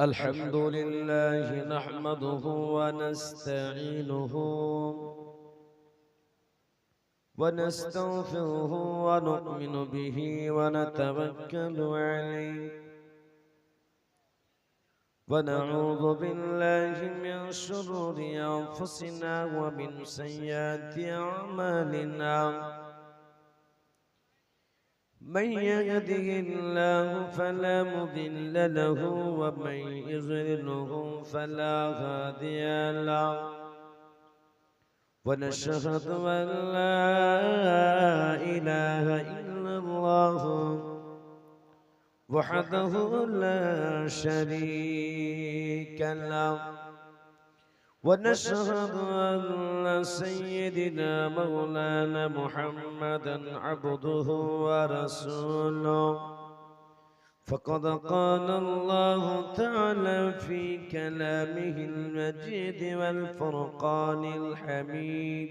الحمد لله نحمده ونستعينه ونستغفره ونؤمن به ونتوكل عليه ونعوذ بالله من شرور أنفسنا ومن سيئات أعمالنا من يهده الله فلا مضل له ومن يضلله فلا هادي له ونشهد أن لا إله إلا الله وحده لا شريك له ونشهد أن سيدنا مولانا محمدا عبده ورسوله فقد قال الله تعالى في كلامه المجيد والفرقان الحميد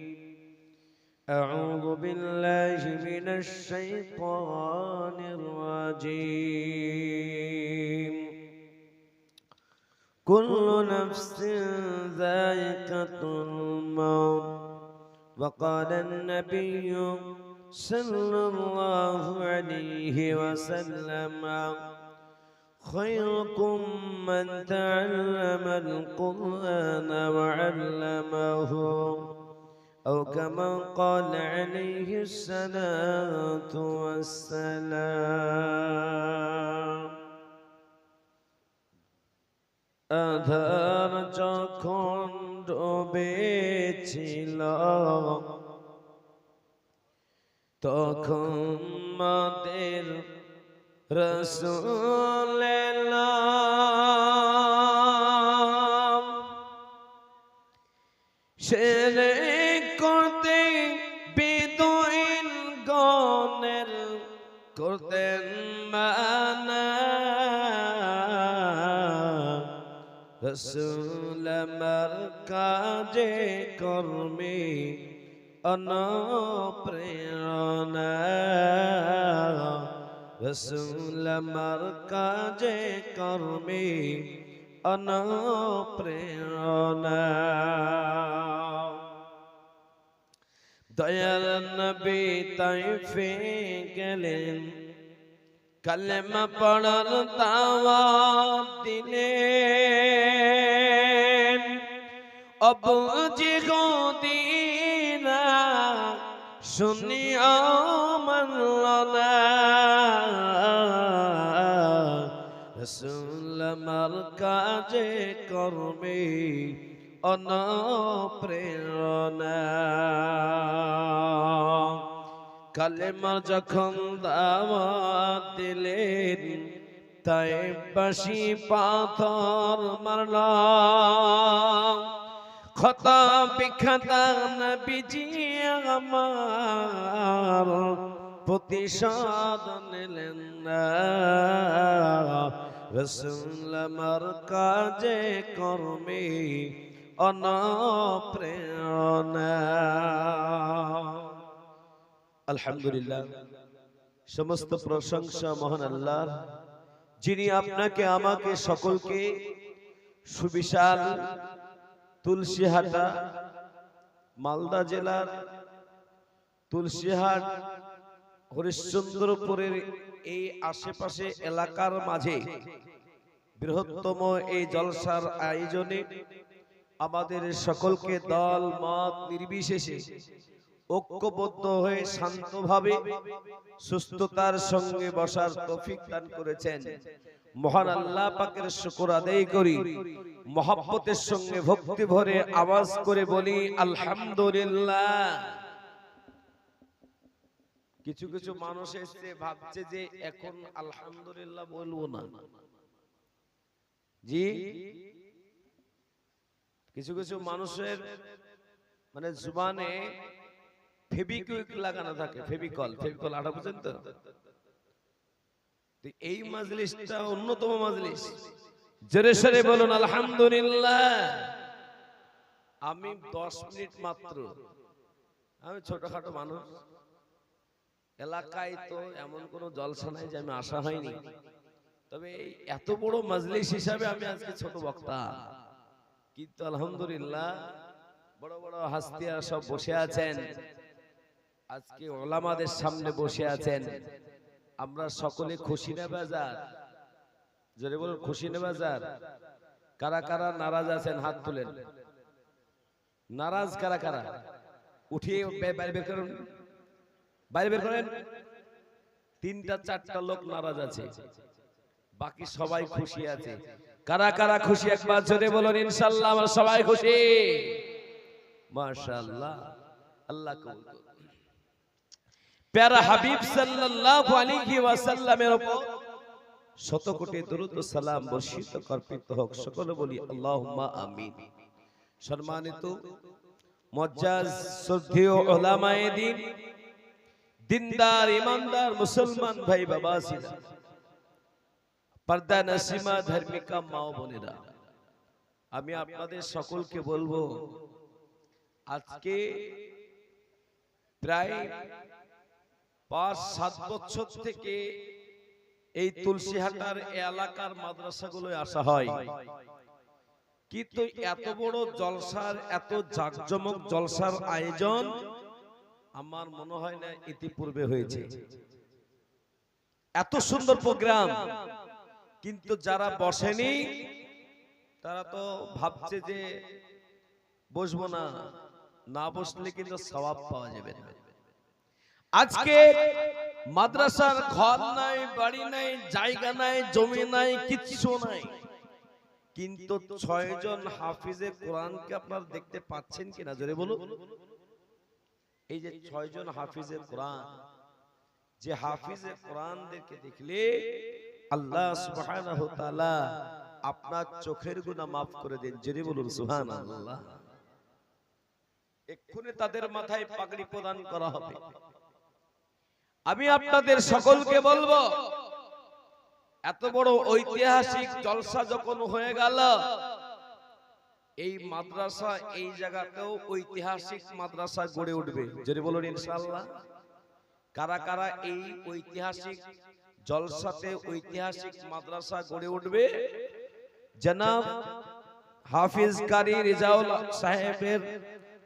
أعوذ بالله من الشيطان الرجيم كل نفس ذائقة الموت وقال النبي صلى الله عليه وسلم خيركم من تعلم القرآن وعلمه أو كما قال عليه الصلاة والسلام আধার যখন ডুবেছিল তখন মাদের রাসূল এলাম শিরক করতে বিদুইন গণের করতেন মানা রসুল আমার কাজে কর্মে অনুপ্রেরণা রসুল আমার কাজে কর্মে অনুপ্রেরণা দয়াল নবী তাইফে গেলেন কালেমা পড়ার দাওয়াত দিলেন আবু জিহুদিনা শুনিয়া মানল না রাসূল আমার কাজে কর্মে অনুপ্রেরণা কালেমা যখন দাওয়াত দিলেন তাইফবাসী পাথর মারল খতা বিখ্যাতা নবীজি আমার প্রতিশোধ নিলেন না রাসূল আমার কাজে কর্মে অনুপ্রেরণা আলহামদুলিল্লাহ সমস্ত প্রশংসা মহান আল্লাহর, যিনি আপনাকে আমাকে সকলকে সুবিশাল তুলসীহাটা মালদা জেলার তুলসীহাট হরিশ্চন্দ্রপুরের এই আশেপাশে এলাকার মাঝে বৃহত্তম এই জলসার আয়োজনে আমাদের সকলকে দল মত নির্বিশেষে ঐক্যবদ্ধ হয়ে শান্তভাবে সুস্থতার সঙ্গে বসার তৌফিক দান করেছেন। মহান আল্লাহ পাকের শুকর আদায় করি, মহব্বতের সঙ্গে ভক্তি ভরে আওয়াজ করে বলি আলহামদুলিল্লাহ। কিছু কিছু মানুষ এসে ভাবছে যে এখন আলহামদুলিল্লাহ বলবো না, জি কিছু কিছু মানুষের মানে জুবানে ফেবিকুইক লাগানো থাকে, ফেবিকল আটা বুঝেন তো। এই মাজলিসটা অন্যতম মাজলিস, জোরে সরে বলুন আলহামদুলিল্লাহ। আমি 10 মিনিট মাত্র, আমি ছোটখাটো মানুষ, এলাকায় তো এমন কোন জলসা নাই যে আমি আসা হয়নি। তবে এত বড় মাজলিস হিসাবে আমি আজকে ছোট বক্তা, কিন্তু আলহামদুলিল্লাহ বড় বড় হাস্তিয়ারা সব বসে আছেন, আজকে ওলামাদের সামনে বসে আছেন। আমরা সকলে খুশি না বেজার? জোরে বলুন, খুশি না বেজার? কারা কারা নারাজ আছেন হাত তুলেন। নারাজ কারা কারা? উঠিয়ে বাইরে বের করুন, বাইরে বের করেন। 3-4টা লোক নারাজ আছে, বাকি সবাই খুশি আছে। কারা কারা খুশি একবার জোরে বলুন ইনশাআল্লাহ। আমরা সবাই খুশি, মাশাআল্লাহ। আল্লাহ কবুল করুন। প্যারা হাবিব সাল্লাল্লাহু আলাইহি ওয়াসাল্লামের উপর শত কোটি দরুদ ও সালাম বর্ষিত কর্পিত হোক, সকলে বলি আল্লাহুম্মা আমিন। সম্মানিত মুআজ্জাজ শ্রদ্ধেয় উলামায়ে দ্বীন, দিনদার ইমানদার মুসলমান ভাই বাবাজিরা, পর্দা নসিমা ধার্মিকা মা ও বোনেরা, আমি আপনাদের সকলকে বলবো, আজকে প্রায় 5-7 বছর থেকে এই তুলসীহাটার এলাকার মাদ্রাসাগুলোয় আসা হয়, কিন্তু এত বড় জলসার, এত জাঁকজমক জলসার আয়োজন আমার মনে হয় না ইতিপূর্বে হয়েছে। এত সুন্দর প্রোগ্রাম, কিন্তু যারা বসেনি তারা তো ভাবছে যে বসবো না, না বসলে কিন্তু সওয়াব পাওয়া যাবে না। আজকে মাদ্রাসার ঘর নাই, বাড়ি নাই, জায়গা নাই, জমি নাই, কিচ্ছু নাই, কিন্তু 6 জন হাফিজে কোরআনকে আপনারা দেখতে পাচ্ছেন কিনা জোরে বলুন। এই যে 6 জন হাফিজে কোরআন, যে হাফিজে কোরআনদেরকে দেখলে আল্লাহ সুবহানাহু ওয়া তাআলা আপনার চোখের গুনাহ maaf করে দেন, জোরে বলুন সুবহানাল্লাহ। এক্ষুনি তাদের মাথায় পাগড়ি প্রদান করা হবে। আমি আপনাদের সকলকে বলবো, এত বড় ঐতিহাসিক জলসা যখন হয়ে গেল, এই মাদ্রাসা, এই জায়গাতেও ঐতিহাসিক মাদ্রাসা গড়ে উঠবে, যদি বলুন ইনশাআল্লাহ। কারা কারা এই ঐতিহাসিক জলসাতে ঐতিহাসিক মাদ্রাসা গড়ে উঠবে? জনাব হাফিজ কারি রেজাউল সাহেবের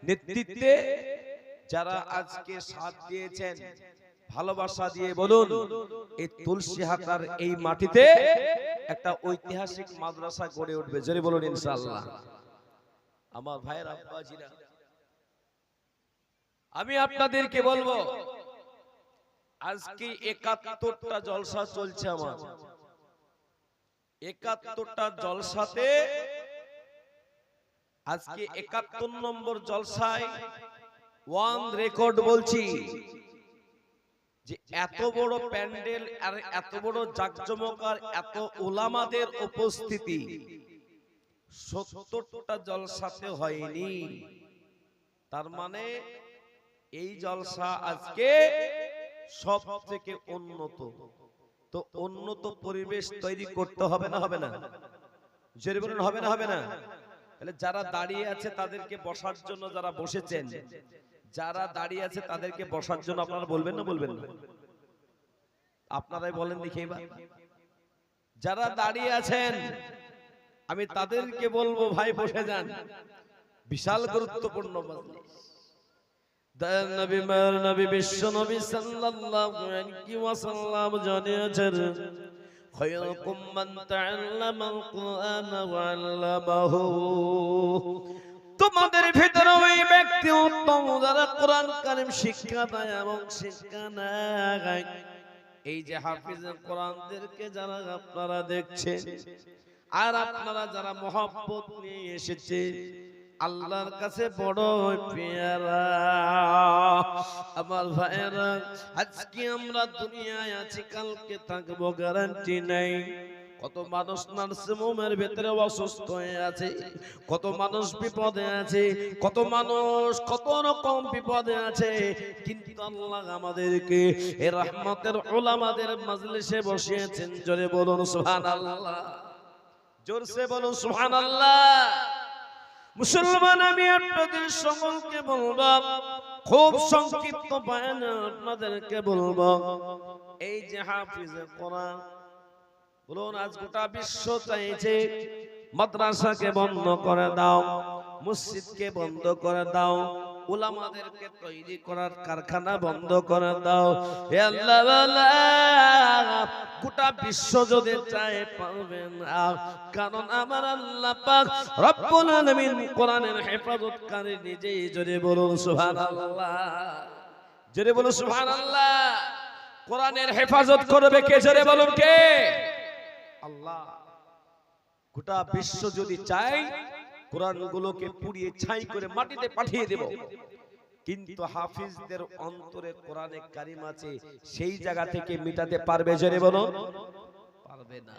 নেতৃত্বে যারা আজকে সাথ দিয়েছেন, ভালোবাসা দিয়ে বলুন, এই তুলসীহাটার এই মাটিতে একটা ঐতিহাসিক মাদ্রাসা গড়ে উঠবে, যদি বলুন ইনশাআল্লাহ। আমার ভাইয়ের আব্বাজিরা, আমি আপনাদেরকে বলবো, আজকে 71টা জলসা চলছে আমার। 71টা জলসাতে আজকে 71 নম্বর জলসায় ওয়ান রেকর্ড বলছি যে এত বড় প্যান্ডেল আর এত বড় জাকজমক আর এত উলামাদের উপস্থিতি 70টা জলসাতে হয়নি। তার মানে এই জলসা আজকে সব থেকে উন্নত। তো উন্নত পরিবেশ তৈরি করতে হবে না, হবে না? জোরে বলুন, হবে না, হবে না? তাহলে যারা দাঁড়িয়ে আছে তাদেরকে বসার জন্য, যারা বসেছেন, যারা দাঁড়িয়ে আছে তাদেরকে বসার জন্য আপনারা বলবেন না, বলবেন না? আপনারাই বলেন দেখি এবার। যারা দাঁড়িয়ে আছেন আমি তাদেরকে বলবো, ভাই বসে যান, বিশাল গুরুত্বপূর্ণ মজলিস। দয়াল নবী, মায়ের নবী, বিশ্ব নবী সাল্লাল্লাহু আলাইহি ওয়াসাল্লাম জানিয়েছেন, খায়রুকুম মান তাআল্লামাল কুরআন ওয়া আল্লামাহু। তোমাদের ভিতরে ওই ব্যক্তি উত্তম যারা কোরআন কারীম শিক্ষা দেয় এবং শিক্ষা নেয়। এই যে হাফিজ কোরআনদেরকে যারা আপনারা দেখছেন আর আপনারা যারা মহব্বত নিয়ে এসেছে, আল্লাহর কাছে বড় পেয়ারা আমার ভাইয়েরা। আজকে আমরা দুনিয়ায় আছি, কালকে থাকবো গ্যারান্টি নাই। কত মানুষ নার্সিং হোমের ভিতরে অসুস্থ হয়ে আছে, কত মানুষ বিপদে আছে, কত মানুষ কত রকম বিপদে আছে, কিন্তু আল্লাহ আমাদেরকে এই রহমতের উলামাদের মাজলিসে বসিয়েছেন। জোরে বলুন সুবহানাল্লাহ, জোরসে বলুন সুবহানাল্লাহ। মুসলমান, আমি আপনাদের সকলকে বলবো, খুব সংক্ষিপ্ত বয়ানে আপনাদেরকে বলবো, এই যে হাফিজে কোরআন বলুন আজ গোটা বিশ্ব চাইছে মাদ্রাসাকে বন্ধ করে দাও, মসজিদকে বন্ধ করে দাও, উলামাদেরকে তৈরি করার কারখানা বন্ধ করে দাও। হে আল্লাহ ওয়ালা, গোটা বিশ্ব যদি চায় পারবে না, কারণ আমার আল্লাহ পাক রব্বুল আলামিন কোরআনের হেফাজতকারী নিজেই। জোরে বলুন সুবহানাল্লাহ, জোরে বলুন সুবহানাল্লাহ। কোরআনের হেফাজত করবে কে? জোরে বলুন কে? আল্লাহ। গোটা বিশ্ব যদি চায় কোরআনগুলোকে পুড়িয়ে ছাই করে মাটিতে পাঠিয়ে দেব, কিন্তু হাফিজদের অন্তরে কোরআনে কারিম আছে, সেই জায়গা থেকে মিটাতে পারবে? জোরে বলুন পারবে না।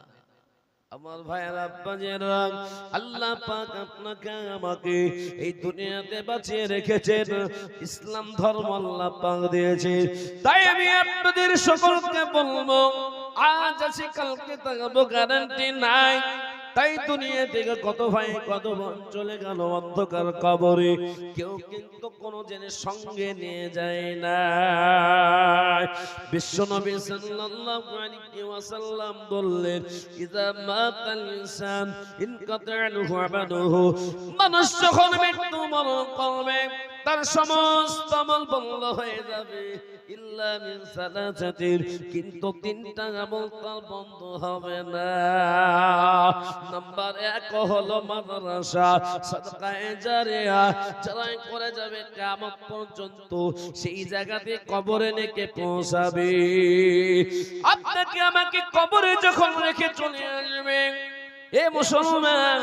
আমার ভাইয়েরা আব্বাজেরা, আল্লাহ পাক আপনাকে আমাকে এই দুনিয়াতে বাঁচিয়ে রেখেছেন, ইসলাম ধর্ম আল্লাহ পাক দিয়েছে। তাই আমি আপনাদের সকলকে বলবো, আজ আছে কালকে থাকবো গ্যারান্টি নাই। তাই দুনিয়া থেকে কত ভাই কত বোন চলে গেল অন্ধকার কবরে, কেউ কিন্তু কোনো জিনিস সঙ্গে নিয়ে যায় না। বিশ্বনবী সাল্লাল্লাহু আলাইহি ওয়াসাল্লাম বললেন, ইযা মাতাল ইনসান ইনকাতা আনহু আমালুহু, মানুষ যখন মৃত্যুবরণ করবে তার সমস্ত আমল বন্ধ হয়ে যাবে, ইল্লা মিন সালাসাতিন, কিন্তু তিনটা আমল তার বন্ধ হবে না। নাম্বার 1 হলো মাদ্রাসা, সাদকায়ে জারিয়া, যারা করে যাবে কিয়ামত পর্যন্ত, সেই জায়গাতে কবরে নেকে পৌঁছাবে। আপনাকে আমাকে কবরে যখন রেখে চলে আসবে, এ মুসলমান,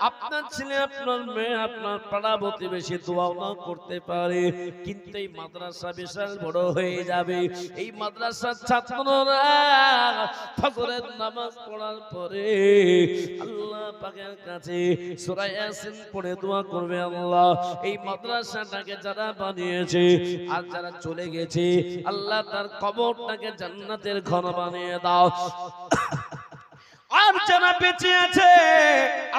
আপনার ছেলে আপনার মেয়ে আপনার পাড়া প্রতিবেশী দোয়া না করতে পারে, কিন্তু এই মাদ্রাসা বিশাল বড় হয়ে যাবে। এই মাদ্রাসার ছাত্ররা ফজরের নামাজ পড়ার পরে আল্লাহ পাকের কাছে সূরা ইয়াসিন পড়ে দোয়া করবে, আল্লাহ এই মাদ্রাসাটাকে যারা বানিয়েছে আর যারা চলে গেছে, আল্লাহ তার কবরটাকে জান্নাতের ঘর বানিয়ে দাও। আর যারা বেঁচে আছে,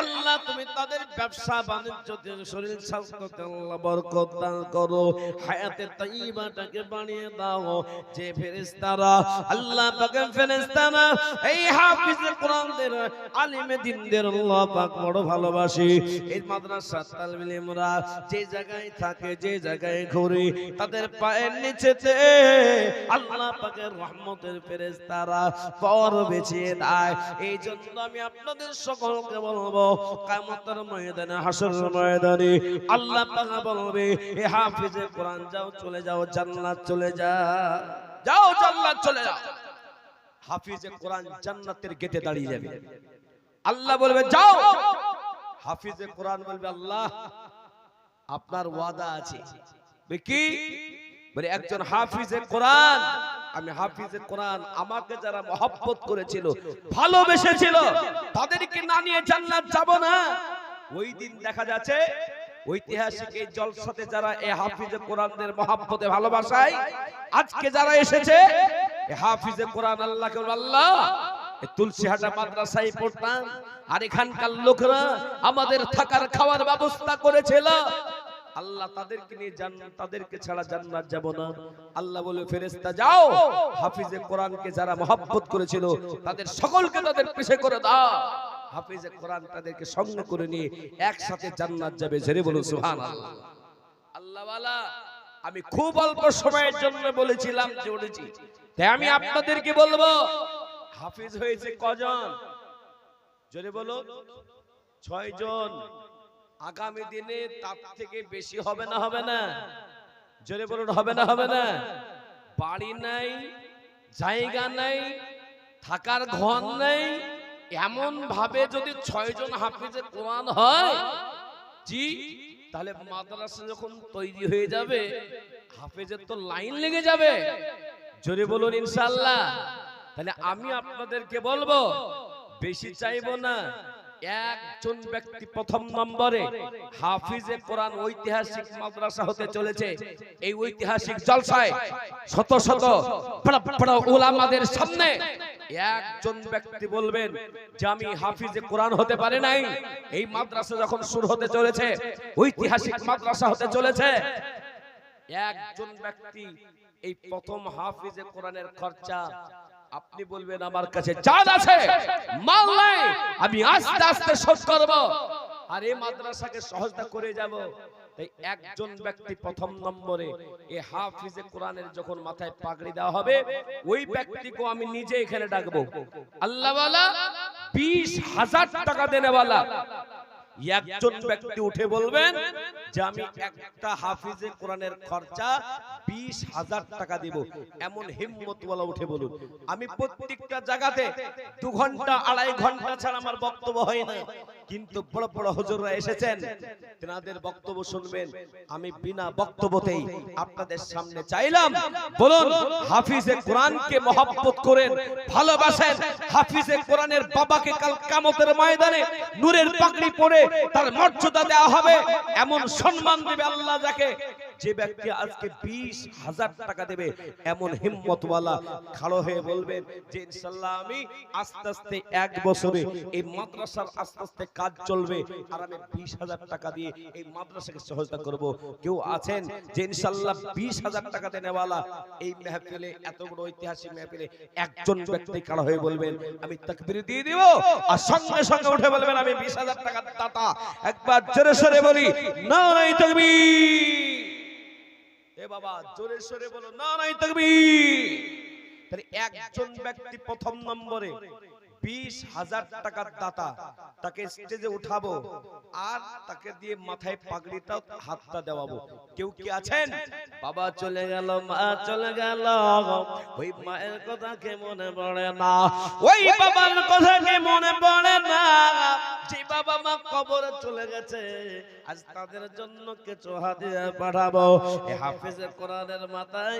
আল্লাহ তুমি তাদের ব্যবসা বাণিজ্যতে শরীর স্বাস্থ্যতে আল্লাহ বরকত দান করো, হায়াতে তাইয়্যিবাটাকে বানিয়ে দাও। যে ফেরেশতারা আল্লাহ পাকের ফেরেশতারা এই হাফিজে কোরআনদের আলিমে দ্বীনদের আল্লাহ পাক বড় ভালোবাসে, এই মাদ্রাসা তালিমে ইলমরা যে জায়গায় থাকে, যে জায়গায় ঘুরে, তাদের পায়ের নিচেতে আল্লাহ পাকের রহমতের ফেরেশতারা পর বিছিয়ে দেয়। এই জন্য আমি আপনাদের সকলকে বলবো, কিয়ামতের ময়দানে, হাসরের ময়দানে আল্লাহ পাক বলবে, হে হাফিজে কোরআন যাও, চলে যাও, জান্নাত চলে যাও, যাও জান্নাত চলে যাও। হাফিজে কোরআন জান্নাতের গেটে দাঁড়িয়ে যাবে, আল্লাহ বলবে যাও। হাফিজে কোরআন বলবে, আল্লাহ আপনার ওয়াদা আছে কি? বলে একজন হাফিজে কোরআন, আমি হাফিজে কোরআন, আমাকে যারা মহব্বত করেছিল, ভালোবেসেছিল, তাদেরকে না নিয়ে জান্নাত যাব না। ওই দিন দেখা যাচ্ছে ঐতিহাসিক এই জলসাতে যারা এই হাফিজে কোরআনদের মহব্বতে ভালোবাসায় আজকে যারা এসেছে, এই হাফিজে কোরআন আল্লাহকে আল্লাহ তুলসীহাটা মাদ্রাসায় পড়তাম, আর এখানকার লোকরা আমাদের থাকার খাওয়ার ব্যবস্থা করেছিল, আল্লাহ তাদেরকে নিয়ে তাদেরকে ছাড়া জান্নাত যাব না। আল্লাহ বলে, ফেরেশতা যাও, হাফিজে কোরআনকে যারা মহব্বত করেছিল তাদের সকলকে তাদের পিছে করে দাও। হাফিজে কোরআন তাদেরকে সঙ্গে করে নিয়ে একসাথে জান্নাত যাবে। জোরে বলুন সুবহানাল্লাহ। আল্লাহ ওয়ালা, আমি খুব অল্প সময়ের জন্য বলেছিলাম, জড়েছি, তাই আমি আপনাদেরকে বলবো, হাফিজ হয়েছে কজন? জোরে বলো, 6 জন। আগামী দিনে তার থেকে বেশি হবে না? হবে না? জোরে বলুন, হবে না? হবে না? বাড়ি নাই, জায়গা নাই, থাকার ঘর নাই, এমন ভাবে যদি 6 জন হাফিজে কোরআন হয়, জি, তাহলে মাদ্রাসা যখন তৈরি হয়ে যাবে, হাফিজের তো লাইন লেগে যাবে। জোরে বলুন ইনশাআল্লাহ। তাহলে আমি আপনাদেরকে বলবো, বেশি চাইবো না, একজন ব্যক্তি প্রথম নম্বরে হাফিজে কোরআন ঐতিহাসিক মাদ্রাসা হতে চলেছে। এই ঐতিহাসিক জলসায় শত শত বড় উলামাদের সামনে একজন ব্যক্তি বলবেন যে আমি হাফিজে কোরআন হতে পারি নাই। এই মাদ্রাসা যখন শুরু হতে চলেছে, ঐতিহাসিক মাদ্রাসা হতে চলেছে, একজন ব্যক্তি এই প্রথম হাফিজে কোরআনের খরচা আপনি বলবেন আমার কাছে চাঁদ আছে, মাল নাই, আমি আস্তে আস্তে শোধ করব, আর এই মাদ্রাসাকে সহজতা করে যাব। তাই একজন ব্যক্তি প্রথম নম্বরে এই হাফিজে কোরআনের যখন মাথায় পাগড়ি দেওয়া হবে, ওই ব্যক্তিকে আমি নিজে এখানে ডাকবো। আল্লাহওয়ালা 20,000 টাকা দেনেওয়ালা একজন ব্যক্তি উঠে বলবেন যে আমি একটা হাফিজে কোরআনের খরচা 20,000 টাকা দিব। এমন হিম্মতওয়ালা উঠে বলুন। আমি প্রত্যেকটা জায়গাতে 2 ঘন্টা 2.5 ঘন্টা ছাড়া আমার বক্তব্য হয় না, কিন্তু বড় বড় হুজুররা এসেছেন, তেনাদের বক্তব্য শুনবেন। আমি বিনা বক্তব্যতেই আপনাদের সামনে চাইলাম, বলুন হাফিজে কোরআনকে মহব্বত করেন, ভালোবাসেন। হাফিজে কোরআনের বাবাকে কাল কিয়ামতের ময়দানে নূরের পাগড়ি পরে তার মর্যাদা দেওয়া হবে, এমন সম্মান দেবে আল্লাহ যাকে। যে ব্যক্তি আজকে 20,000 টাকা দেবে, এমন হিম্মতওয়ালা খাড়া হয়ে বলবেন যে ইনশাআল্লাহ আমি আস্তে আস্তে 1 বছরে এই মাদ্রাসার আস্তে আস্তে কাজ চলবে, আর আমি 20,000 টাকা দিয়ে এই মাদ্রাসাকে সহযোগিতা করব। কেউ আছেন যে ইনশাআল্লাহ 20,000 টাকা দেনেওয়ালা? এই মাহফিলে, এত বড় ঐতিহাসিক মাহফিলে একজন ব্যক্তি খাড়া হয়ে বলবেন আমি তাকবীর দিয়ে দিব, আর সঙ্গে সঙ্গে উঠে বলবেন আমি 20,000 টাকার দাতা। একবার জোরে সোরে বলি নারে তাকবীর। এ বাবা জোরে সোরে বলো নারে তাকবীর। তাহলে একজন ব্যক্তি প্রথম নম্বরে 20,000 টাকার দাতা, তাকে স্টেজে উঠাবো, আর তাকে দিয়ে মাথায় পাগড়িটা হাতটা দেওয়াবো। কেউ কি আছেন? বাবা চলে গেল, মা চলে গেল, ওই মায়ের কথা কে মনে পড়ে না, ওই বাবার কথা কে মনে পড়ে না, যে বাবা মা কবরে চলে গেছে, আজ তাদের জন্য কিছু হাদিয়া পাঠাবো। এই হাফেজে কোরআনের মাথায়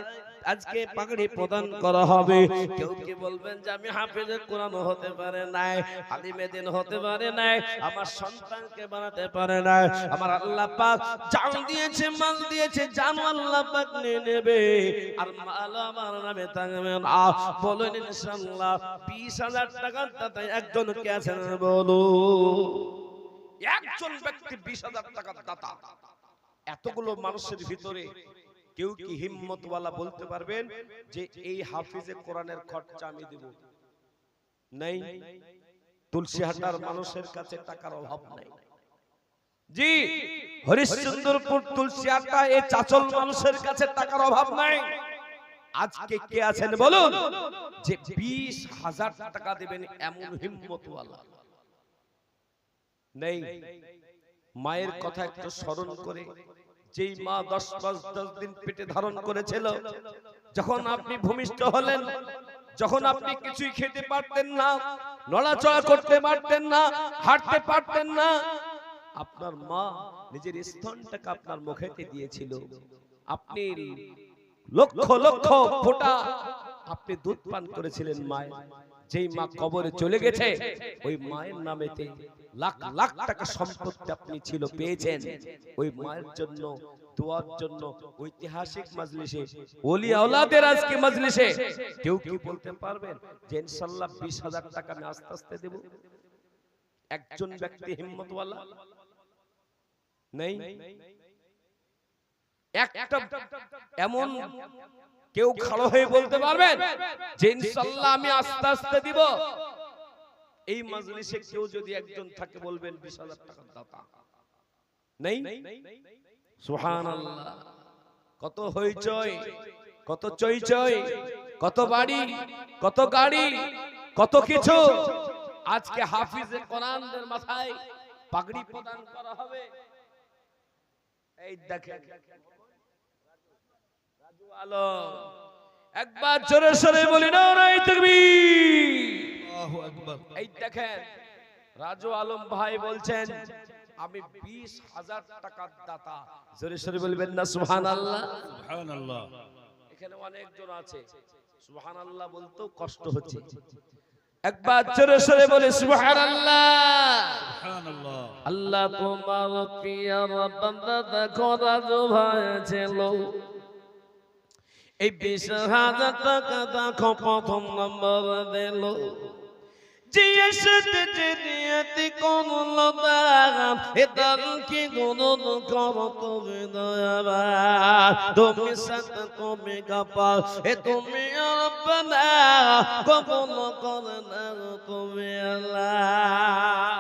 আজকে পাগড়ি প্রদান করা হবে। কেউ কি বলবেন যে আমি হাফেজে কোরআন হতে পারে নাই, আলিমে দিন হতে পারে নাই, আমার সন্তানকে বানাতে পারে নাই, আমার আল্লাহ পাক জান দিয়েছে, মাল দিয়েছে, জান আল্লাহ পাক নিয়ে নেবে, আর মাল আমার নামে থাকবে না। বলেন ইনশাআল্লাহ 20,000 টাকা দাতা একজন কে আছেন বলো? একজন ব্যক্তি 20,000 টাকা দাতা। এতগুলো মানুষের ভিতরে কেউ কি হিম্মতওয়ালা বলতে পারবেন যে এই হাফিজে কোরআনের খরচা আমি দেব? নাই। তুলসীহাটার মানুষের কাছে টাকার অভাব নাই। জি, হরিশ্চন্দ্রপুর তুলসীহাটা এই চাচল মানুষের কাছে টাকার অভাব নাই। আজকে কে আছেন বলুন যে 20,000 টাকা দেবেন এমন হিম্মতওয়ালা? নেই। মায়ের কথা একটু স্মরণ করে, যেই মা 10 মাস 10 দিন পেটে ধারণ করেছিল, যখন আপনি ভূমিষ্ঠ হলেন, যখন আপনি কিছুই খেতে পারতেন না, নড়াচড়া করতে পারতেন না, হাঁটতে পারতেন না, আপনার মা নিজের স্তনটাকে আপনার মুখেতে দিয়েছিল। আপনি লক্ষ লক্ষ ফোঁটা আপনি দুধ পান করেছিলেন মায়ের। যেই মা কবরে চলে গেছে, ওই মায়ের নামেতে লাখ লাখ টাকা সম্পত্তি আপনি ছিল পেয়েছেন। ওই মায়ের জন্য দোয়ার জন্য ঐতিহাসিক মজলিসে, ওলি আওলাদের আজকে মজলিসে কেউ কি বলতে পারবেন যে ইনশাআল্লাহ 20,000 টাকা আমি আস্তে আস্তে দেব? একজন ব্যক্তি হিম্মতওয়ালা নেই। একটা এমন কেউ খাড়া হয়ে বলতে পারবেন যে ইনশাআল্লাহ আমি আস্তে আস্তে দিব? এই মজলিসে কেউ যদি একজন থাকে বলবেন 20,000 টাকা দাতা? নেই। সুবহানাল্লাহ। কত হইচই, কত চইচই, কত বাড়ি, কত গাড়ি, কত কিছু। আজকে হাফিজে কোরআনদের মাথায় পাগড়ি প্রদান করা হবে। এই দেখেন রাজু আলম, একবার জোরে সোরে বলি নারে তাকবীর, আল্লাহু আকবার। এই দেখেন রাজু আলম ভাই বলছেন আমি 20,000 টাকার দাতা। জোরে সোরে বলবেন না সুবহানাল্লাহ? সুবহানাল্লাহ। এখানে অনেকজন আছে সুবহানাল্লাহ বলতেও কষ্ট হচ্ছে। একবার জোরে সোরে বলে সুবহানাল্লাহ, সুবহানাল্লাহ। আল্লাহ তোমার পিয়ার বান্দা দেখো রাজু ভাই ছিল, এই 20,000 টাকা দেখো প্রথম নম্বর দিল। জিয়াসতে জেরিয়াতি করলো দাম এদান কি গুণন করো তুমি দয়াবান তুমি সাথে তুমি গাফার তুমি রব্বানা কবুল করে নাও তুমি আল্লাহ।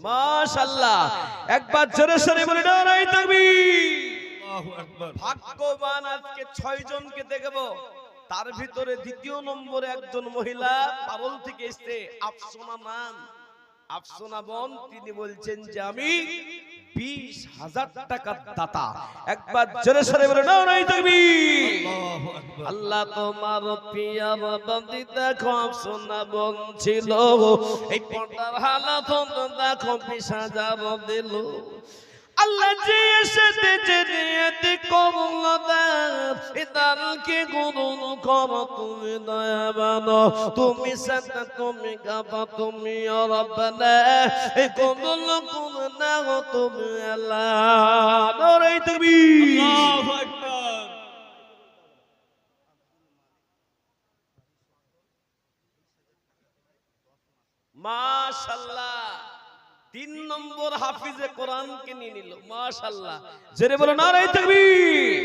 মাশাআল্লাহ একবার জোরে সোরে বলে নারায়ে তাকবীর। আল্লাহু আকবার। ভাগ্যবান আজকে 6 জনকে দেখব, তার ভিতরে দ্বিতীয় নম্বরে একজন মহিলা পারল থেকে এসেছে, আফসোনা নাম, আফসোনা বোন। তিনি বলছেন যে আমি 20,000 টাকার দাতা। একবার জোরে সোরে বলে নারায়ে তাকবীর। আল্লাহু আকবার। আল্লাহ তোমার পিয়ার বান্দি দেখো আফসোনা বোন ছিল, এই পর্দার হালাত দেখো 20,000 দিল। আল্লাহ যে এসেতে জেরিয়াতি করলো দান এদান কি গুণন করো তুমি দয়াবান তুমি সাথে তুমি গাফা তুমি রব্বানা কবুল করে নাও তুমি আল্লাহ। নারায়ে তাকবীর। আল্লাহু আকবার। মাশাআল্লাহ 3 নম্বর হাফিজে কোরআনকে নিয়ে নিল। মাশাআল্লাহ জোরে বলো নারায়ে তাকবীর।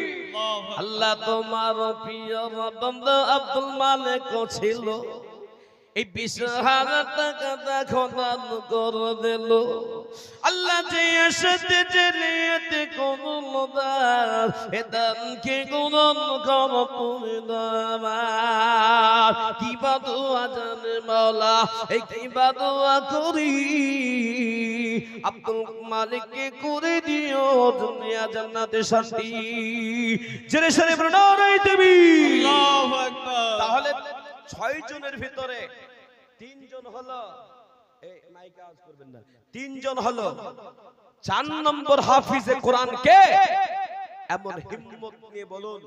আল্লাহ তোমার প্রিয় বান্দা আব্দুল মালিক ছিল, এই 20,000 টাকা দেখো দান করে দিল। আল্লাহ যে এসেতে জেরিয়াতি করলো দান এ দান কি গুণন করো তুমি দয়াবান। কি বাদুয়া জানে মাওলা এই কি বাদুয়া করি আব্দুল মালিককে করে দিও দুনিয়া জান্নাতে শান্তি। জোরে সোরে বলো নারায়ে তাকবীর। আল্লাহু আকবার। তাহলে 6 জনের ভিতরে 3 জন হলো, এই মাইক আওয়াজ করবেন না, 3 জন হলো 4 নম্বর হাফিজে কোরআন কে? এমন হিম্মত নিয়ে বলুন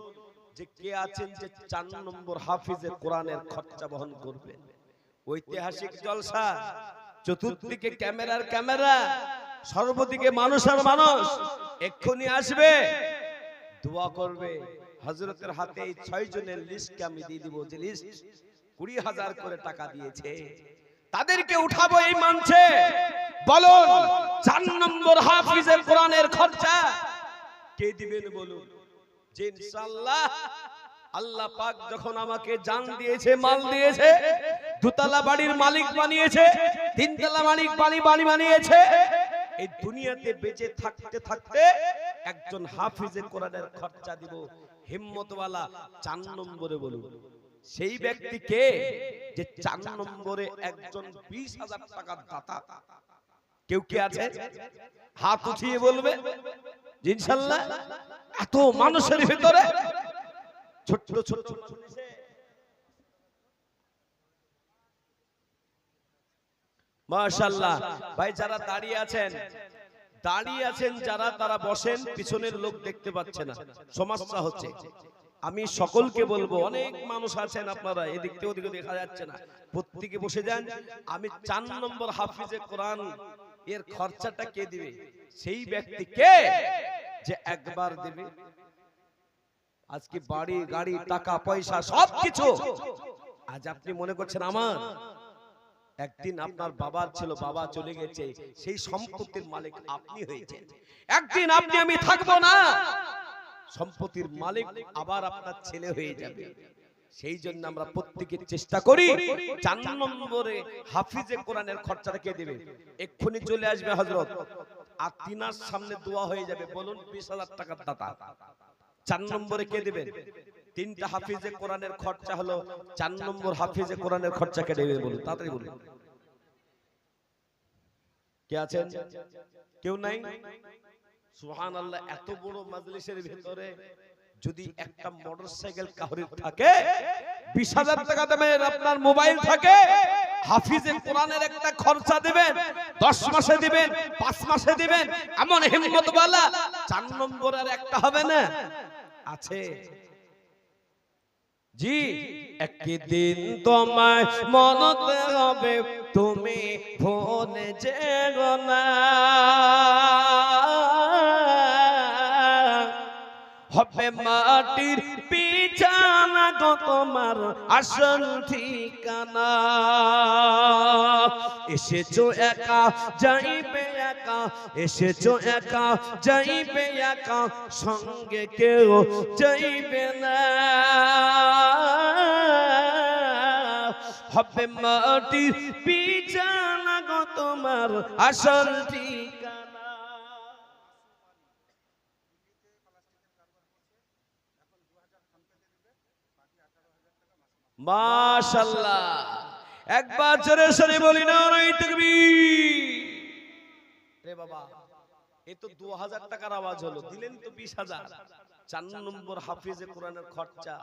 যে কে আছেন যে 4 নম্বর হাফিজে কোরআনের খরচা বহন করবেন? ঐতিহাসিক জলসা, চতুর্দিকে ক্যামেরার ক্যামেরা, সর্বদিকে মানুষ আর মানুষ, এক্ষুনি আসবে, দোয়া করবে। হযরতের হাতে এই 6 জনের লিস্টকে আমি দিয়ে দিব, যে লিস্ট 20,000 করে টাকা দিয়েছে, তাদেরকে উঠাবো এই মঞ্চে। বলুন 4 নম্বর হাফিজে কোরআনের খরচা কে দিবেন বলুন? যে ইনশাআল্লাহ আল্লাহ পাক যখন আমাকে জান দিয়েছে, মাল দিয়েছে, দুতলা বাড়ির মালিক বানিয়েছে, 3তলা বাড়ি বানিয়েছে, এই দুনিয়াতে বেঁচে থাকতে থাকতে একজন হাফিজে কোরআনের খরচা দিব হিম্মতওয়ালা 4 নম্বরে বলুন। সেই ব্যক্তি কে? যে 4 নম্বরে একজন 20,000 টাকার দাতা। কেউ কি আছে? হাত উঠিয়ে বলবে ইনশাআল্লাহ। এত মানুষের ভিতরে ছোট ছোট মানুষে মাশাআল্লাহ। ভাই যারা দাঁড়িয়ে আছেন যারা, তারা বসেন, পিছনের লোক দেখতে পাচ্ছে না, সমস্যা হচ্ছে। আমি সকলকে বলবো, অনেক মানুষ আছেন আপনারা এদিক থেকে ওদিকে দেখা যাচ্ছে না, প্রত্যেকে বসে যান। আমি 4 নম্বর হাফিজে কোরআন এর খরচাটা কে দিবে? সেই ব্যক্তি কে যে একবার দেবে। আজকে বাড়ি গাড়ি টাকা পয়সা সবকিছু আজ আপনি মনে করছেন আমার, একদিন আপনার বাবার ছিল, বাবা চলে গেছে, সেই সম্পত্তির মালিক আপনি হয়েছেন। একদিন আপনি আমি থাকবো না, সম্পত্তির মালিক আবার আপনার ছেলে হয়ে যাবে। সেই জন্য আমরা প্রত্যেকে চেষ্টা করি 4 নম্বরে হাফিজে কোরআনের খরচাটা কে দেবে? এক্ষুনি চলে আসবে হযরত, আর তিনার সামনে দোয়া হয়ে যাবে। বলুন 20,000 টাকার দাতা 4 নম্বরে কে দেবেন? 3টা হাফিজে কোরআনের খরচা হলো 4 নম্বর হাফিজে কোরআনের খরচা কে দেবে? বলুন তাড়াতাড়ি বলুন। কে আছেন? কেউ নাই? সুবহানাল্লাহ। এত বড় মাজলিসের ভিতরে যদি একটা মোটরসাইকেল কাহরির থাকে, 20,000 টাকা দামের আপনার মোবাইল থাকে, হাফিজে কোরআনের একটা খরচা দিবেন, 10 মাসে দিবেন, 5 মাসে দিবেন, এমন হিম্মতওয়ালা 4 নম্বর আর একটা হবে না? আছে জি। একদিন তোমায় মনতে হবে, তুমি ভুলে যেও না। হবে মাটির বিছানা গো তোমার আসল ঠিকানা। এসেছো একা যাইবে একা, এসেছো একা যাইবে একা, সঙ্গে কেউ যাইবে না। হবে মাটির বিছানা গো তোমার আসল ঠিকানা। মাশাআল্লাহ, একবার জোরে সরে বলি নারায়ে তাকবীর। রে বাবা, এই তো 2000 টাকার আওয়াজ হলো, দিলেন তো 20000। 4 নম্বর হাফিজে কোরআনের খরচা।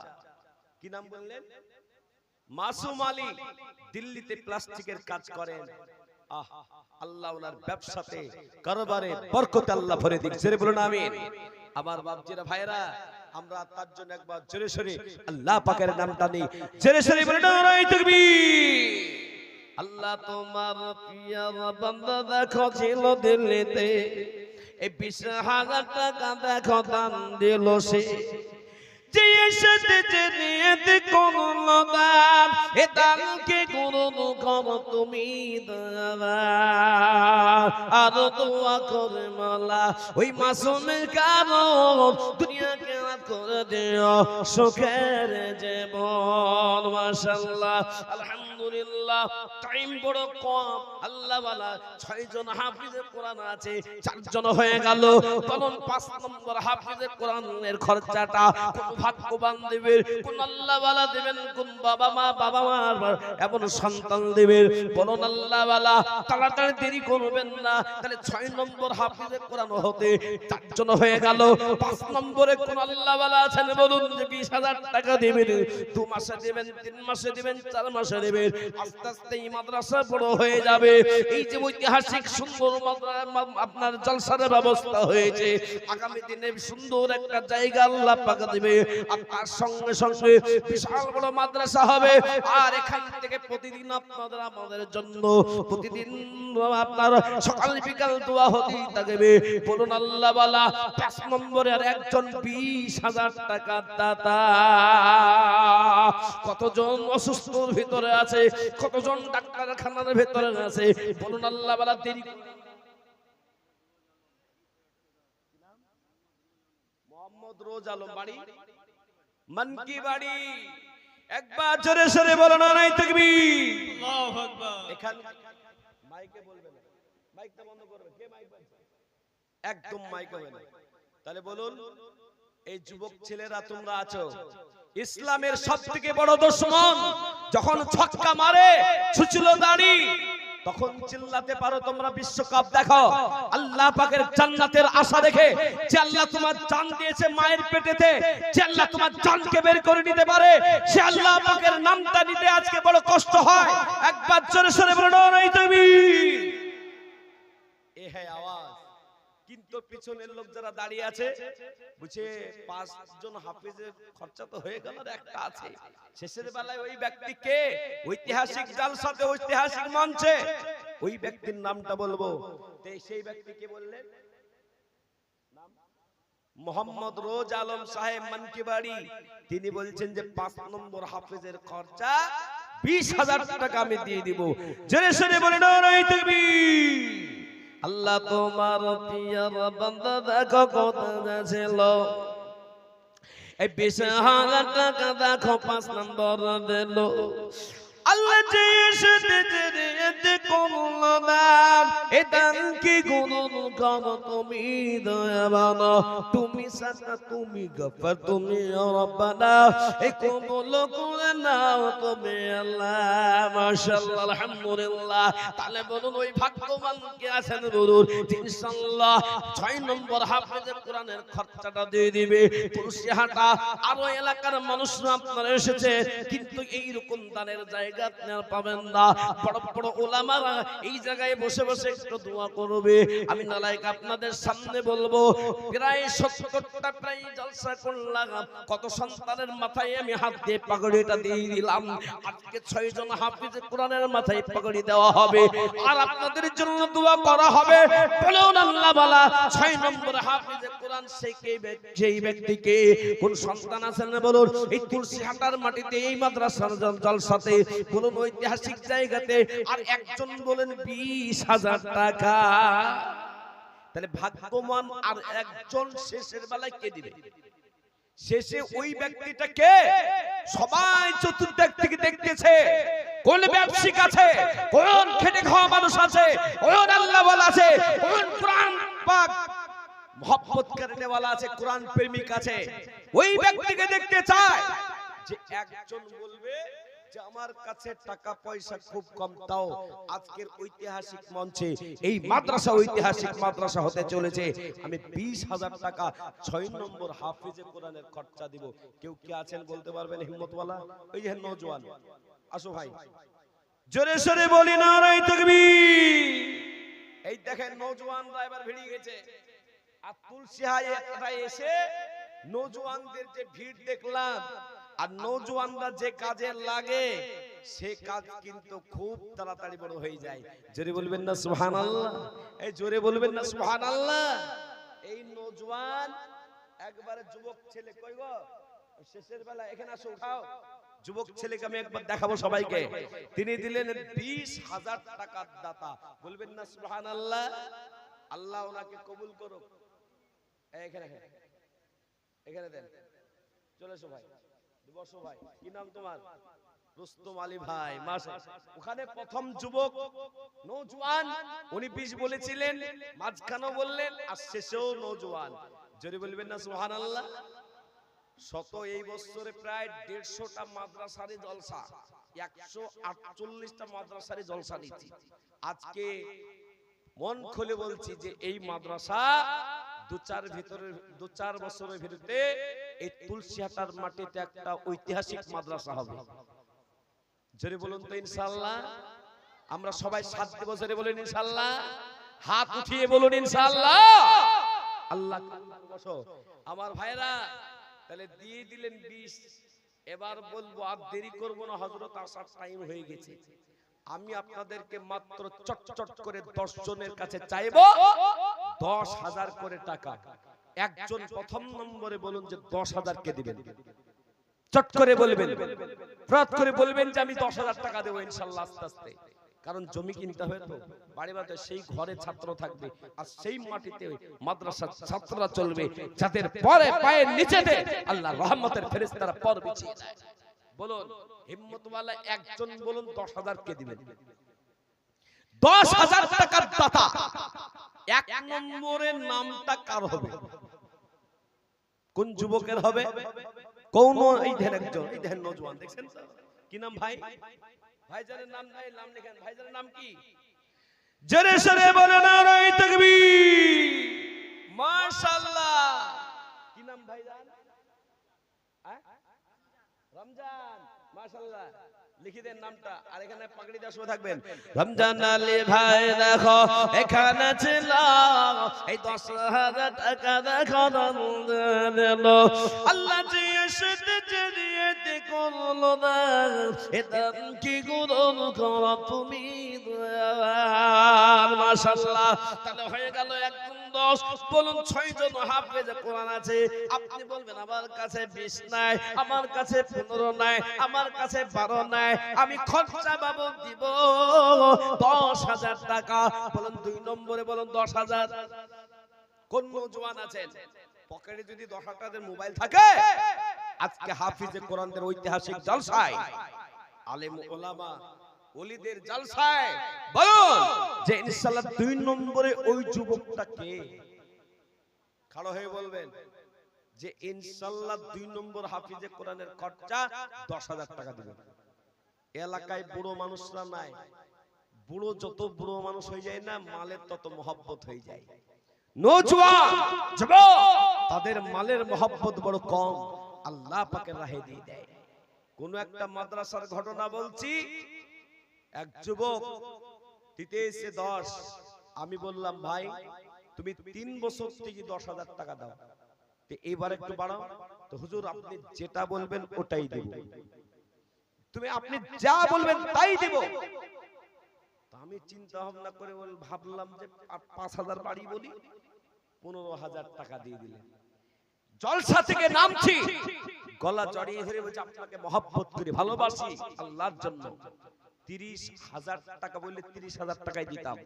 কি নাম বললেন? মাসুম আলী, দিল্লিতে প্লাস্টিকের কাজ করেন। আহ, আল্লাহ ওনার ব্যবসাতে কারবারে বরকত আল্লাহ ভরে দিক। জোরে বলুন আমিন। আমার বাপজিরা ভাইরা, আমরা তার জন্য একবার জোরে সরে আল্লাহ পাকের নামটা নিই। জোরে সরে বলুন নারায়ে তাকবীর। আল্লাহ তোমার পিয়ার বান্দা দেখো ছিল দিল্লিতে, এই 20,000 টাকা দেখো দান দিল সে। যে এসেছে যে নিয়ত করলো দান, এ দানকে গ্রহণ করো তুমি দান। আর দোয়া করে মাওলা ওই মাসুমের কারণ দুনিয়াকে রাত করে দিও সুখের জীবন। মাশাআল্লাহ, আলহামদুলিল্লাহ। টাইম বড় কম, আল্লাহ ওয়ালা 6 জন হাফিজে কোরআন আছে, 4 জন হয়ে গেল। বলুন 5 নম্বর হাফিজে কোরআনের খরচাটা কোন ভাগ্যবান দেবেন, কোন আল্লাহ ওয়ালা দেবেন, কোন বাবা মা এমন সন্তান দেবেন। বলুন আল্লাহ ওয়ালা, তাড়াতাড়ি দেরি করবেন না। তাহলে 6 নম্বর হাফিজে কোরআন হতে 4 জন হয়ে গেল। 5 নম্বরে কোন আল্লাহ ওয়ালা আছেন বলুন যে 20,000 টাকা দেবেন, 2 মাসে দেবেন, 3 মাসে দেবেন, 4 মাসে দেবেন। আস্তে আস্তে এই মাদ্রাসা বড় হয়ে যাবে। এই যে ঐতিহাসিক সুন্দর আপনার জলসার ব্যবস্থা হয়েছে, আগামী দিনে সুন্দর একটা জায়গা আল্লাহ পাক দেবে। আর তার সঙ্গে সঙ্গে বিশাল বড় মাদ্রাসা হবে। আর এখান থেকে প্রতিদিন আপনাদের আমাদের জন্য প্রতিদিন আপনার সকাল বিকাল দোয়া হতেই থাকবে। বলুন আল্লাহ ওয়ালা। 5 নম্বরে আর একজন 20,000 টাকা দাতা। কতজন অসুস্থর ভিতরে আছে, কতজন ডাক্তারখানার ভিতরে আছে, বলুন আল্লাহ ওয়ালা। দেরি মোহাম্মদ রোজ আলম, বাড়ি মানকি বাড়ি। একবার জোরে সরে বলুন নারায়ে তাকবীর। আল্লাহু আকবার। এখানে মাইকে বলবেন, মাইকটা বন্ধ করবেন। কে মাইক বাজছে? একদম মাইক হবে না। তাহলে বলুন, এই যুবক ছেলেরা তোমরা আছো, ইসলামের সবথেকে বড় দুশমন যখন ছক্কা মারে ছুচলো দাড়ি, তখন চিল্লাতে পারো তোমরা বিশ্বকাপ দেখো। আল্লাহ পাকের জান্নাতের আশা দেখে, যে আল্লাহ তোমার জান দিয়েছে মায়ের পেটেতে, যে আল্লাহ তোমার জানকে বের করে নিতে পারে, সে আল্লাহ পাকের নামটা নিতে আজকে বড় কষ্ট হয়। একবার জোরে সরে বলো নারায়ে তাকবীর। এ হ্যাঁ আওয়াজ। কিন্তু পিছনের লোক যারা দাঁড়িয়ে আছে বুঝে 5 জন হাফিজের খরচা তো হয়ে গেল, আর একটা আছে। শেষের বেলায় ওই ব্যক্তিকে ঐতিহাসিক জালসাতে, ঐতিহাসিক মঞ্চে ওই ব্যক্তির নামটা বলবো। সেই ব্যক্তিকে বললেন নাম মোহাম্মদ রোজ আলম সাহেব মানকি বাড়ি। তিনি বলছেন যে 5 নম্বর হাফিজের খরচা 20,000 টাকা আমি দিয়ে দিব। জোরে সরে বলে নারায়ে তাকবীর। আল্লাহ তোমার পিয়ার বান্দা দেখো কোথায় ছিল, এই 20,000 টাকা দেখো 5 নম্বর দিল। আল্লাহ যে এসেছে যে করলো দান, এ দান কি গুণন করো তুমি দয়াবান। তুমি সাতা, তুমি গফর, তুমি রব্বানা, এ কবুল করে নাও তুমি আল্লাহ। মাশাআল্লাহ, আলহামদুলিল্লাহ। তাহলে বলুন ওই ভাগ্যবান কে আছেন বলুন, ইনশাআল্লাহ 6 নম্বর হাফেজে কোরআনের খরচাটা দিয়ে দিবে। তুলসীহাটা আরো এলাকার মানুষরা আপনারা এসেছে, কিন্তু এই রকম দানের জায়গা জায়গা আপনি আর পাবেন না। বড় বড় উলামারা এই জায়গায় বসে বসে একটু দোয়া করবে। আমি নালায়েক আপনাদের সামনে বলবো, প্রায় 70টা প্রায় জলসা করলাম, কত সন্তানের মাথায় আমি হাত দিয়ে পাগড়িটা দিয়ে দিলাম। আজকে 6 জন হাফিজে কোরআনের মাথায় পাগড়ি দেওয়া হবে, আর আপনাদের জন্য দোয়া করা হবে। বলুন আল্লাহ বালা 6 নম্বর হাফিজে কোরআন সেই ব্যক্তিকে কোন সন্তান আছেন বলুন, এই তুলসীহাটার মাটিতে এই মাদ্রাসার জলসাতে বলুন ঐতিহাসিক জায়গাতে, আর একজন বলেন 20,000 টাকা। তাহলে ভাগ্যবান আর একজন শেষের বেলায় কে দিবে? শেষে ওই ব্যক্তিটাকে সবাই চতুর্দিক থেকে দেখতেছে, কোন ব্যবসায়িক আছে, কোন খেটে খাওয়া মানুষ আছে, কোন আল্লাহ ওয়ালা আছে, কোন কোরআন পাক মহব্বত করতে ওয়ালা আছে, কোরআন প্রেমিক আছে। ওই ব্যক্তিকে দেখতে চায় যে একজন বলবে যে আমার কাছে টাকা পয়সা খুব কম, তাও আজকের ঐতিহাসিক মঞ্চে এই মাদ্রাসা ঐতিহাসিক মাদ্রাসা হতে চলেছে, আমি 20,000 টাকা 6 নম্বর হাফিজে কোরআনের খরচা দিব। কেউ কি আছেন বলতে পারবেন হিম্মতওয়ালা? ওই যে নওজোয়ান, আসো ভাই, জোরে সরে বলি নারায়ে তাকবীর। এই দেখেন নওজোয়ানরা এবার ভিড়ে গেছে, আর তুলসীহায় একটা এসে নওজোয়ানদের যে ভিড় দেখলাম, আর নওজোয়ানরা যে কাজে লাগে সে কাজ কিন্তু খুব তাড়াতাড়ি বড় হয়ে যায়। জোরে বলবেন না সুবহানাল্লাহ? এই জোরে বলবেন না সুবহানাল্লাহ? এই নওজোয়ান একবারে যুবক ছেলে, কই গো শেষের বেলা এখানে আসো, উঠাও যুবক ছেলেকে আমি একবার দেখাবো সবাইকে। তিনি দিলেন 20,000 টাকার দাতা। বলবেন না সুবহানাল্লাহ? আল্লাহ ওনাকে কবুল করুক। এখানে এখানে দেন, চলে এসো ভাই, বসো ভাই। কি নাম তোমার? রুস্তম আলী ভাই। ওখানে প্রথম যুবক নওজোয়ান, উনি 20 বলেছিলেন, মাঝখানেও বললেন, আর শেষেও নওজোয়ান। জোরে বলবেন না সুবহানাল্লাহ? শত এই বছরে প্রায় 150টা মাদ্রাসারই জলসা, 148টা মাদ্রাসারই জলসা নিচ্ছি। আজকে মন খুলে বলছি যে এই মাদ্রাসা 2-4 বছরের ভিতরে এই তুলসীহাটার মাটিতে একটা ঐতিহাসিক মাদ্রাসা হবে। জোরে বলুন তো ইনশাআল্লাহ। আমরা সবাই সাথ দেব, জোরে বলুন ইনশাআল্লাহ। হাত উঠিয়ে বলুন ইনশাআল্লাহ। আল্লাহ বসো আমার ভাইরা, তাহলে দিয়ে দিলেন 20। এবার বলবো আর দেরি করব না, হযরত আসার টাইম হয়ে গেছে। আমি আপনাদেরকে মাত্র চটচট করে 10 জনের কাছে চাইবো 10,000 করে টাকা। একজন প্রথম নম্বরে বলুন যে 10,000 কে দিবেন, চট করে বলবেন, প্রত করে বলবেন যে আমি 10,000 টাকা দেব ইনশাআল্লাহ আস্তে আস্তে। কারণ জমি কিনতে হবে তো, বাড়ি বাড়ি সেই ঘরে ছাত্র থাকবে, আর সেই মাটিতে মাদ্রাসার ছাত্ররা চলবে, যাদের পরে পায়ের নিচেতে আল্লাহর রহমতের ফেরেশতারা পর বিছিয়ে দেয়। বলুন হিম্মতওয়ালা একজন বলুন 10,000 কে দিবেন? 10,000 টাকার দাতা। এক নম্বরের নামটা কার হবে? কোন যুবকের হবে? কোন এই ধ্যান একজন, এই ধ্যান নওজোয়ান দেখছেন তো? কি নাম ভাই? ভাইজানের নাম নাই, নাম লিখেন। ভাইজানের নাম কি? জোরে সরে বলেন নারায়ে তাকবীর। মাশাআল্লাহ। কি নাম ভাইজান? রমজান। মাশাআল্লাহ, লিখে দেন নামটা, আর এখানে পাগড়ি দিয়ে শুয়ে থাকবেন। রমজান আলী ভাই দেখো এখানে ছিল, এই 10,000 টাকা দেখো দিল, আল্লাহ যে এসেছে দিয়েতে করলো না, এটা কি গুণ করো তুমি দয়াল। মাশাআল্লাহ, তাহলে হয়ে গেল একদম 10। বলুন 6 জন হাফেজ কোরআন আছে। আপনি বলবেন আমার কাছে 20 নাই, আমার কাছে 15 নাই, আমার কাছে 12 নাই, আমি খরচা বাবু দিব 10,000 টাকা। বলুন 2 নম্বরে বলুন 10,000। কোন নওজোয়ান আছেন পকেটে যদি 10 টাকার মোবাইল থাকে, আজকে হাফিজে কোরআনদের ঐতিহাসিক জলসায়, আলেম ওলামা ওলিদের জলসায় বলুন যে ইনশাআল্লাহ 2 নম্বরে ওই যুবকটা কে? খাড়া হয়ে বলবেন যে ইনশাআল্লাহ 2 নম্বর হাফিজে কোরআনের খরচা 10,000 টাকা দিবেন। এলাকায় বুড়ো মানুষরা নাই, বুড়ো যত বুড়ো মানুষ হয়ে যায় না, মালের তত মহব্বত হয়ে যায়। নওজোয়ান যুবক তাদের মালের মহব্বত বড় কম, আল্লাহ পাকের রাহে দিয়ে দেয়। কোন একটা মাদ্রাসার ঘটনা বলছি। এক যুবক দিতে এসে 10, আমি বললাম ভাই তুমি 3 বছর থেকে 10,000 টাকা দাও, তো এবার একটু বাড়াও। তো হুজুর আপনি যেটা বলবেন ওটাই দেব, আপনি যা বলবেন তাই দেব। তো আমি চিন্তা ভাবনা করে ভাবলাম যে 5,000 বাড়ি বলি, 15,000 টাকা দিয়ে দিলেন। জলসা থেকে নামছি, গলা জড়িয়ে ধরে বলছি আপনাকে মহব্বত করি, ভালোবাসি আল্লাহর জন্য। 30,000 টাকা বললে 30,000 টাকাই দিতাম।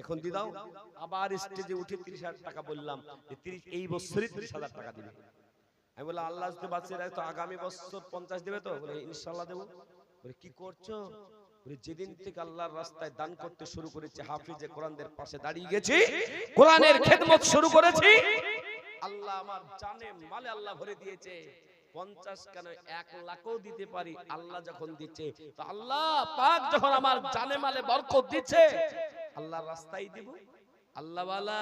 এখন দি দাও। আবার স্টেজে উঠে 30,000 টাকা বললাম, এই বছরই 30,000 টাকা দিবে। আমি বললাম আল্লাহ যদি বাঁচিয়ে রাখে তো আগামী বছর 50 দেবে তো? বলে ইনশাআল্লাহ দেবো। বলে কি করছো? বলে যেদিন থেকে আল্লাহর রাস্তায় দান করতে শুরু করেছে, হাফিজে কোরআনদের পাশে দাঁড়িয়ে গেছি, কোরআনের খেদমত শুরু করেছি, আল্লাহ আমার জানে মালে আল্লাহ ভরে দিয়েছে। 50 কেন 1 লাখও দিতে পারি। আল্লাহ যখন দিচ্ছে, তো আল্লাহ পাক যখন আমার জানে মালে বরকত দিচ্ছে, আল্লাহর রাস্তায় দিব। আল্লাহ ওয়ালা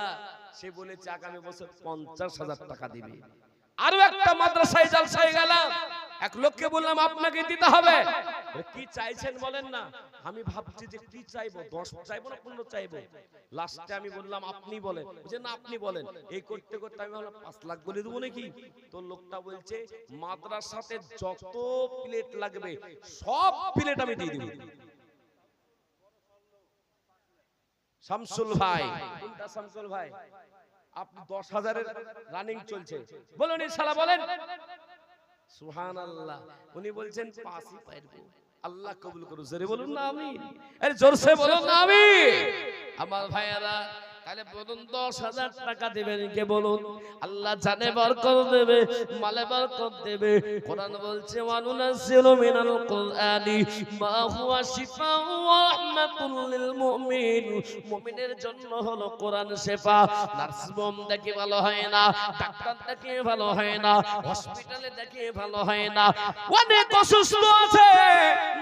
সে বলেছে আগামী বছর 50,000 টাকা দিবে। আরো একটা মাদ্রাসায় জলসায় গেলাম, এক লোককে বললাম আপনাকে দিতে হবে। কি চাইছেন বলেন না। আমি ভাবছি যে কি চাইবো, 10 চাইবো না 15 চাইবো। লাস্টে আমি বললাম আপনি বলেন। বুঝছেন না, আপনি বলেন। এই করতে করতে আমি বললাম 5 লাখ বলে দেবো নাকি। তো লোকটা বলছে মাদ্রাসাতে যত প্লেট লাগবে সব প্লেট আমি দিয়ে দেব। শামসুল ভাই, কোনটা শামসুল ভাই? আপনি 10,000 এর রানিং চলছে, বলুন ইনশাআল্লাহ বলেন সুবহানাল্লাহ। উনি বলছেন 5ই পারবো। আল্লাহ কবুল করুন, জোরে বলুন না আমিন। আরে জোরসে বলুন না আমিন। আমার ভাইয়ারা তাহলে বলুন 10,000 টাকা দিবেন কে বলুন? আল্লাহ জানে বরকত দেবে, মালে বরকত দেবে। কোরআন বলছে ওয়ানুনাজ্জিলু মিনাল কুরআনি মা হুয়া শিফাউ ওয়া রাহমাতুল লিল মুমিন। মুমিনের জন্য হলো কোরআন শিফা। নার্সিং দেখে ভালো হয় না, ডাক্তার দেখে ভালো হয় না, হসপিটালে দেখে ভালো হয় না। অনেক অসুস্থ আছে,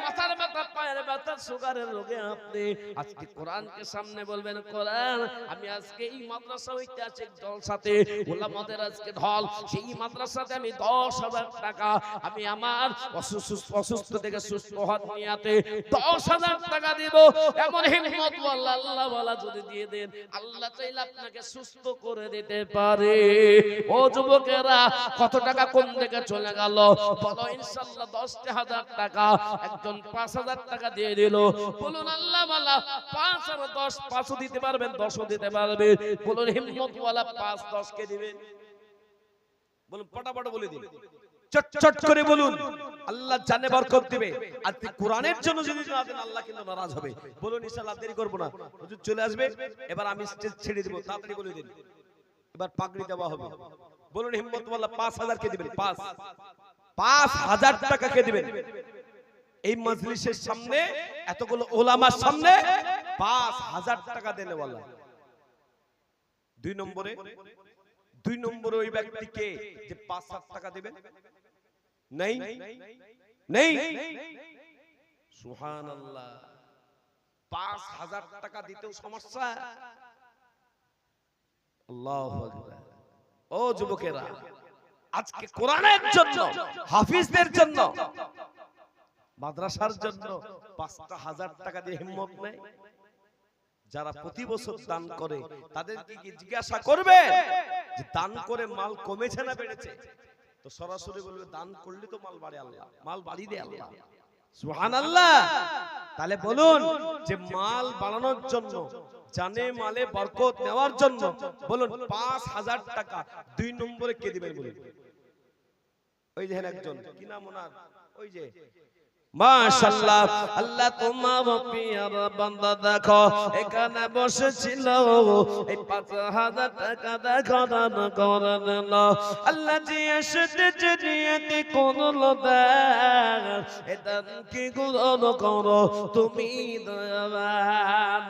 মাথার ব্যথা, পায়ের ব্যথা, সুগারের রোগে আপনি আজকে কোরআনকে সামনে বলবেন কোরআন আমি আজকে এই মাদ্রাসা ঐতিহাসিক জলসাতে উলামাদের আজকে ঢল, সেই মাদ্রাসাতে আমি 10,000 টাকা আমি আমার অসুস্থ থেকে সুস্থ হওয়ার নিয়াতে 10,000 টাকা দেব। এমন হিম্মত আল্লাহ আল্লাহ ওয়ালা যদি দিয়ে দেন, আল্লাহ চাইলে আপনাকে সুস্থ করে দিতে পারে। ও যুবকেরা কত টাকা কোন দিকে চলে গেল বলো? ইনশাআল্লাহ 10,000 টাকা। একজন 5,000 টাকা দিয়ে দিল। বলুন আল্লাহ ওয়ালা 5 আর 10, 5ও দিতে পারবেন, 10ও দিতে পারবে। বলুন হিম্মত ওয়ালা 5 10 কে দিবে? বলুন পটাপট বলে দিন, চট করে বলুন। আল্লাহ জানে বরকত দিবে। আর কোরআনের জন্য যদি না দেন আল্লাহ কিন্তু নারাজ হবে। বলুন ইনশাআল্লাহ দেরি করব না, হুজুর চলে আসবে। এবার আমি স্টেজ ছেড়ে দেব, তাড়াতাড়ি বলে দিন। এবার পাগড়ি দেওয়া হবে। বলুন হিম্মত ওয়ালা 5,000 কে দিবেন? 5,000 টাকা কে দিবেন? এই মজলিসের সামনে এতগুলো ওলামার সামনে 5,000 টাকা দেনে ওয়ালা। 2 নম্বরে ওই ব্যক্তিকে যে 5,000 টাকা দিবেন নেই নেই। সুবহানাল্লাহ, 5,000 টাকা দিতেও সমস্যা। আল্লাহু আকবার। ও যুবকেরা, আজকে কোরআনের জন্য, হাফিজদের জন্য, মাদ্রাসার জন্য 5,000 টাকা দিয়ে হিম্মত নেই। যারা প্রতি বছর দান করে তাদেরকে কি জিজ্ঞাসা করবে যে দান করে মাল কমেছে না বেড়েছে? তো সরাসরি বলবে দান করলে তো মাল বাড়ে, আল্লাহ মাল বাড়িয়ে দেয় আল্লাহ। সুবহানাল্লাহ। তাহলে বলুন যে মাল বাড়ানোর জন্য, জানে মালে বরকত নেওয়ার জন্য বলুন 5,000 টাকা 2 নম্বরে কে দিবেন বলুন? ওই যে একজন, কি নাম ওনার? ওই যে মাশাআল্লাহ, আল্লাহ তোমার পিয়ার বান্দা দেখো এখানে বসেছিল, এই 5,000 টাকা দেখো দান করে দিল। আল্লাহ জি এসেছে নিয়তি করলো দান, এ দান কি গ্রহণ করো তুমি দয়াবান।